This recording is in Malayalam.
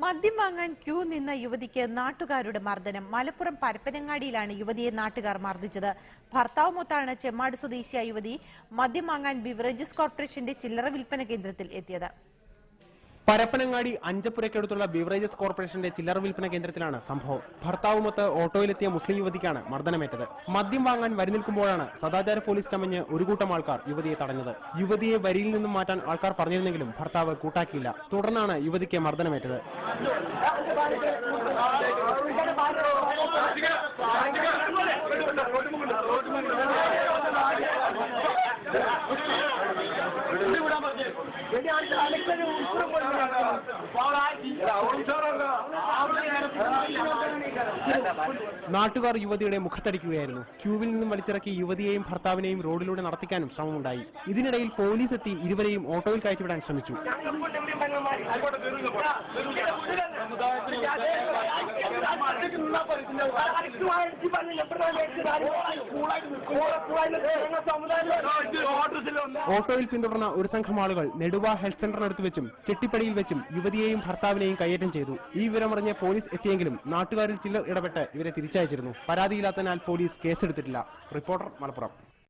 മദ്യം വാങ്ങാൻ ക്യൂ നിന്ന യുവതിക്ക് നാട്ടുകാരുടെ മർദ്ദനം. മലപ്പുറം പരപ്പനങ്ങാടിയിലാണ് യുവതിയെ നാട്ടുകാർ മർദ്ദിച്ചത്. ഭർത്താവുമൊത്താണ് ചെമ്മാട് സ്വദേശിയായ യുവതി മദ്യം വാങ്ങാൻ ബിവറേജസ് കോർപ്പറേഷന്റെ ചില്ലറ വിൽപ്പന കേന്ദ്രത്തിൽ എത്തിയത്. പരപ്പനങ്ങാടി അഞ്ചപ്പുരയ്ക്കടുത്തുള്ള ബിവറേജസ് കോർപ്പറേഷന്റെ ചില്ലറ വിൽപ്പന കേന്ദ്രത്തിലാണ് സംഭവം. ഭർത്താവുമൊത്ത് ഓട്ടോയിലെത്തിയ മുസ്ലിം യുവതിക്കാണ് മർദ്ദനമേറ്റത്. മദ്യം വാങ്ങാൻ വരി നിൽക്കുമ്പോഴാണ് സദാചാര പോലീസ് ചമഞ്ഞ് ഒരു കൂട്ടം ആൾക്കാർ യുവതിയെ തടഞ്ഞത്. യുവതിയെ വരിയിൽ നിന്നും മാറ്റാൻ ആൾക്കാർ പറഞ്ഞിരുന്നെങ്കിലും ഭർത്താവ് കൂട്ടാക്കിയില്ല. തുടർന്നാണ് യുവതിക്ക് മർദ്ദനമേറ്റത്. നാട്ടുകാർ യുവതിയുടെ മുഖത്തടിക്കുകയായിരുന്നു. ക്യൂവിൽ നിന്നും വലിച്ചിറക്കി യുവതിയെയും ഭർത്താവിനെയും റോഡിലൂടെ നടത്തിക്കാനും ശ്രമമുണ്ടായി. ഇതിനിടയിൽ പോലീസ് എത്തി ഇരുവരെയും ഓട്ടോയിൽ കയറ്റിവിടാൻ ശ്രമിച്ചു. ഓട്ടോയിൽ പിന്തുടർന്ന ഒരു സംഘം ആളുകൾ നെടുവ ഹെൽത്ത് സെന്ററിനടുത്ത് വെച്ചും ചെട്ടിപ്പടിയിൽ വെച്ചും യുവതിയെയും ഭർത്താവിനെയും കയ്യേറ്റം ചെയ്തു. ഈ വിവരമറിഞ്ഞ് പോലീസ് എത്തിയെങ്കിലും നാട്ടുകാരിൽ ചിലർ ഇടപെട്ട് ഇവരെ തിരിച്ചയച്ചിരുന്നു. പരാതിയില്ലാത്തതിനാൽ പോലീസ് കേസെടുത്തിട്ടില്ല. റിപ്പോർട്ടർ, മലപ്പുറം.